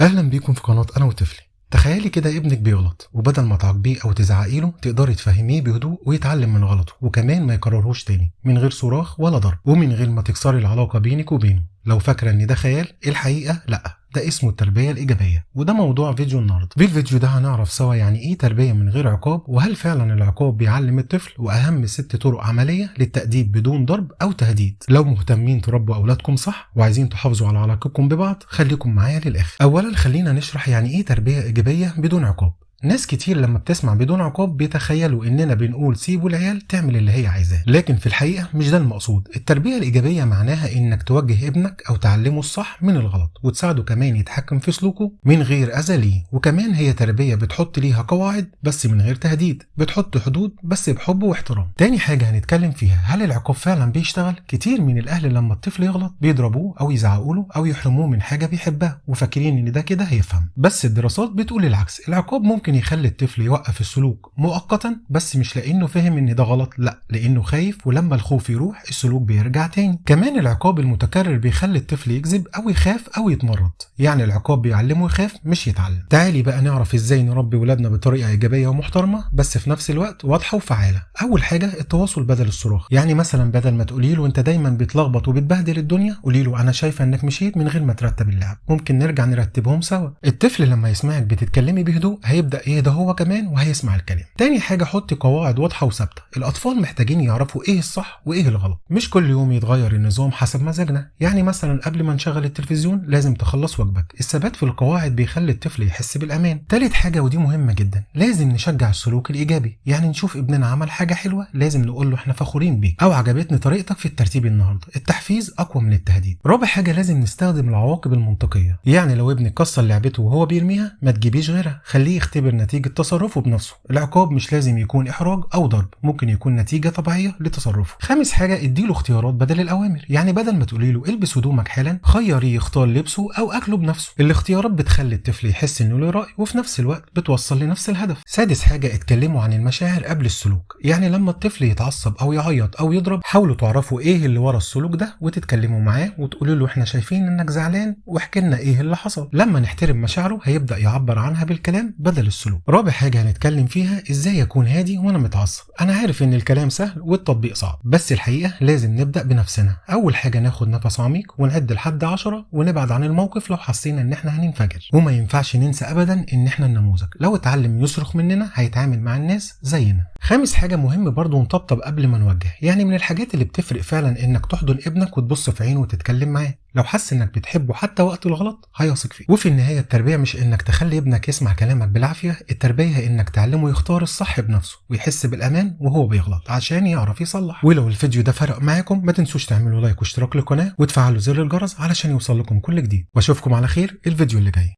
اهلا بيكم في قناه انا وطفلي. تخيلي كده ابنك بيغلط، وبدل ما تعاقبيه او تزعقي له تقدري تفهميه بهدوء ويتعلم من غلطه، وكمان ما يكررهوش تاني من غير صراخ ولا ضرب، ومن غير ما تكسري العلاقه بينك وبينه. لو فاكره ان ده خيال، الحقيقه لا، ده اسمه التربيه الايجابيه، وده موضوع فيديو النهارده. في الفيديو ده هنعرف سوا يعني ايه تربيه من غير عقاب، وهل فعلا العقاب بيعلم الطفل، واهم 6 طرق عمليه للتاديب بدون ضرب او تهديد. لو مهتمين تربوا اولادكم صح وعايزين تحافظوا على علاقتكم ببعض، خليكم معايا للاخر. اولا خلينا نشرح يعني ايه تربيه ايجابيه بدون عقاب. ناس كتير لما بتسمع بدون عقاب بيتخيلوا اننا بنقول سيبوا العيال تعمل اللي هي عايزاه، لكن في الحقيقه مش ده المقصود. التربيه الايجابيه معناها انك توجه ابنك او تعلمه الصح من الغلط، وتساعده كمان يتحكم في سلوكه من غير اذى ليه. وكمان هي تربيه بتحط ليها قواعد بس من غير تهديد، بتحط حدود بس بحب واحترام. تاني حاجه هنتكلم فيها، هل العقاب فعلا بيشتغل؟ كتير من الاهل لما الطفل يغلط بيضربوه او يزعقوا له او يحرموه من حاجه بيحبها، وفاكرين ان ده كده هيفهم. بس الدراسات بتقول العكس. العقاب ممكن يخلي الطفل يوقف السلوك مؤقتا، بس مش لانه فهم ان ده غلط، لا، لانه خايف، ولما الخوف يروح السلوك بيرجع تاني. كمان العقاب المتكرر بيخلي الطفل يكذب او يخاف او يتمرد، يعني العقاب بيعلمه يخاف مش يتعلم. تعالي بقى نعرف ازاي نربي ولادنا بطريقه ايجابيه ومحترمه، بس في نفس الوقت واضحه وفعاله. اول حاجه التواصل بدل الصراخ، يعني مثلا بدل ما تقولي له انت دايما بتلخبط وبتبهدل الدنيا، قولي له انا شايفه انك مشيت من غير ما ترتب اللعب، ممكن نرجع نرتبهم سوا. الطفل لما يسمعك بتتكلمي بهدوء هيبدا يهدى هو كمان وهيسمع الكلام. تاني حاجه حطي قواعد واضحه وثابته. الاطفال محتاجين يعرفوا ايه الصح وايه الغلط، مش كل يوم يتغير النظام حسب مزاجنا. يعني مثلا قبل ما نشغل التلفزيون لازم تخلص واجبك. الثبات في القواعد بيخلي الطفل يحس بالامان. تالت حاجه ودي مهمه جدا، لازم نشجع السلوك الايجابي. يعني نشوف ابننا عمل حاجه حلوه لازم نقول له احنا فخورين بيك، او عجبتني طريقتك في الترتيب النهارده. التحفيز اقوى من التهديد. رابع حاجه لازم نستخدم العواقب المنطقيه. يعني لو ابنك كسر لعبته وهو بيرميها ما تجيبيش غيرها، خليه يختبر نتيجه تصرفه بنفسه. العقاب مش لازم يكون احراج او ضرب، ممكن يكون نتيجه طبيعيه لتصرفه. خامس حاجه اديله اختيارات بدل الاوامر. يعني بدل ما تقولي له البس هدومك حالا، خيريه يختار لبسه او اكله بنفسه. الاختيارات بتخلي الطفل يحس انه له راي، وفي نفس الوقت بتوصل لنفس الهدف. سادس حاجه اتكلموا عن المشاعر قبل السلوك. يعني لما الطفل يتعصب او يعيط او يضرب، حاولوا تعرفوا ايه اللي ورا السلوك ده وتتكلموا معاه وتقولوا له احنا شايفين انك زعلان واحكي لنا ايه اللي حصل. لما نحترم مشاعره هيبدا يعبر عنها بالكلام بدل السلوك. رابع حاجه هنتكلم فيها ازاي اكون هادي وانا متعصب. انا عارف ان الكلام سهل والتطبيق صعب، بس الحقيقه لازم نبدا بنفسنا. اول حاجه ناخد نفس عميق ونعد لحد 10 ونبعد عن الموقف لو حسينا ان احنا هننفجر. وما ينفعش ننسى ابدا ان احنا النموذج، لو اتعلم يصرخ مننا هيتعامل مع الناس زينا. خامس حاجه مهم برضو نطبطب قبل ما نوجه. يعني من الحاجات اللي بتفرق فعلا انك تحضن ابنك وتبص في عينه وتتكلم معاه. لو حس انك بتحبه حتى وقت الغلط هيثق فيك. وفي النهايه التربيه مش انك تخلي ابنك يسمع كلامك بالعافيه، التربيه هي انك تعلمه يختار الصح بنفسه ويحس بالامان وهو بيغلط عشان يعرف يصلح. ولو الفيديو ده فرق معاكم ما تنسوش تعملوا لايك واشتراك للقناه وتفعلوا زر الجرس علشان يوصل لكم كل جديد، واشوفكم على خير الفيديو اللي جاي.